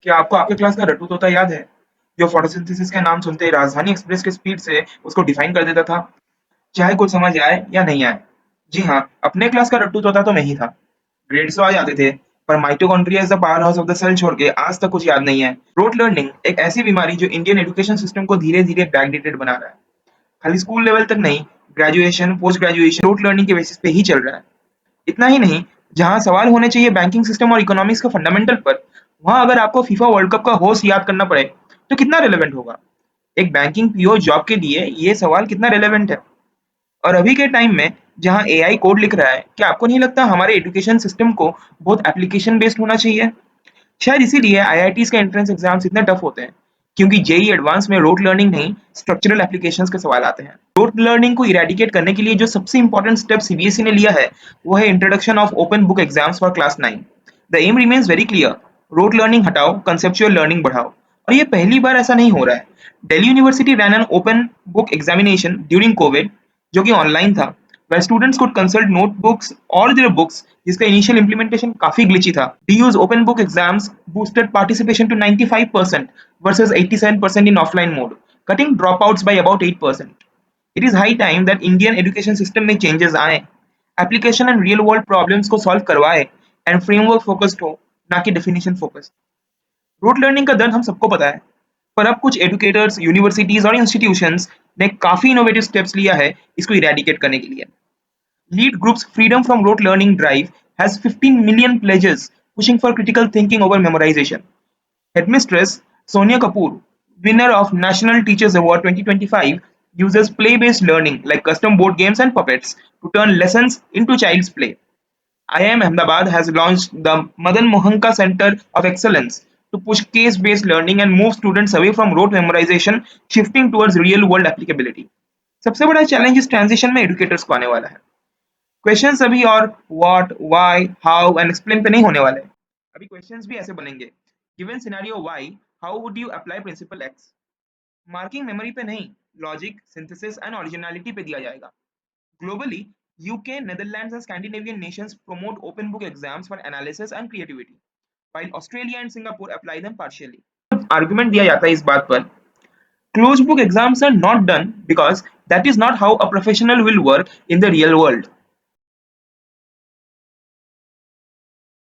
क्या आपको आपके क्लास का रट्टू तोता याद है, जो फोटोसिंथेसिस का नाम सुनते ही राजधानी एक्सप्रेस की स्पीड से उसको डिफाइन कर देता था, चाहे कुछ समझ आए या नहीं आए? जी हाँ, अपने क्लास का रट्टू तोता तो मैं ही था। ग्रेड्स तो आ जाते थे, पर mitochondria is the powerhouse of the cell छोड़ के आज तक कुछ याद नहीं है। रोट लर्निंग एक ऐसी बीमारी जो इंडियन एजुकेशन सिस्टम को धीरे-धीरे बैकडेटेड बना रहा है। खाली स्कूल लेवल तक नहीं, graduation, post graduation rote learning के बेसिस पे ही चल रहा है। इतना ही नहीं, जहाँ सवाल होने चाहिए बैंकिंग सिस्टम और इकोनॉमिक्स का फंडामेंटल पर, वहाँ अगर आपको फीफा वर्ल्ड कप का होस्ट याद करना पड़े, तो कितना रिलेवेंट होगा? एक बैंकिंग पीओ जॉब के लिए ये सवाल कितना रिलेवेंट है? और अभी के टाइम में जहाँ एआई कोड लिख रहा है, क्या आपको नहीं लगता हमारे एजुकेशन सिस्टम को बहुत एप्लीकेशन बेस्ड होना चाहिए? शायद इसीलिए आईआईटीज के एंट्रेंस एग्जाम्स इतने टफ होते हैं, क्योंकि जेई एडवांस में रोट लर्निंग नहीं, स्ट्रक्चरल एप्लीकेशंस के सवाल आते हैं। रोट लर्निंग को इरेडिकेट करने के लिए जो सबसे इंपॉर्टेंट स्टेप सीबीएसई ने लिया है, वो है introduction of open book exams for class 9। The aim remains very clear, rote learning हटाओ, कंसेप्चुअल लर्निंग बढ़ाओ। और ये पहली बार ऐसा नहीं हो रहा है। Delhi university ran an open book examination during covid, जो कि ऑनलाइन था, where students could consult notebooks or their books, जिसका इनिशियल इम्प्लीमेंटेशन काफी ग्लिची था। DU's open book exams boosted participation to 95% versus 87% in offline mode, cutting dropouts by about 8%. It is high time that Indian education system में changes आए, application and real world problems को solve करवाए, and framework focused हो, ना कि definition focused। Root learning का दर्द हम सबको पता है, पर अब कुछ एडुकेटर्स, यूनिवर्सिटीज और इंस्टीट्यूशंस ने काफी इनोवेटिव स्टेप्स लिया है इसको इरेडिकेट करने के लिए। Lead group's Freedom from Rote Learning drive has 15 million pledges pushing for critical thinking over memorization. Headmistress Sonia Kapoor, winner of National Teachers Award 2025, uses play-based learning like custom board games and puppets to turn lessons into child's play. IIM Ahmedabad has launched the Madan Mohanka Center of Excellence to push case-based learning and move students away from rote memorization, shifting towards real-world applicability. सबसे बड़ा challenge इस transition में educators को आने वाला है। Questions अभी और what, why, how and explain पे नहीं होने वाले। अभी क्वेश्चंस भी ऐसे बनेंगे। Given scenario why, how would you apply principle X? Marking memory पे नहीं, लॉजिक, सिंथेसिस एंड ओरिजिनलिटी पे दिया जाएगा। Globally, UK, Netherlands and Scandinavian nations promote open book exams for analysis and creativity, while Australia and Singapore apply them partially. Argument दिया जाता है इस बात पर, closed book exams are not done because that is not how a professional will work in the real world.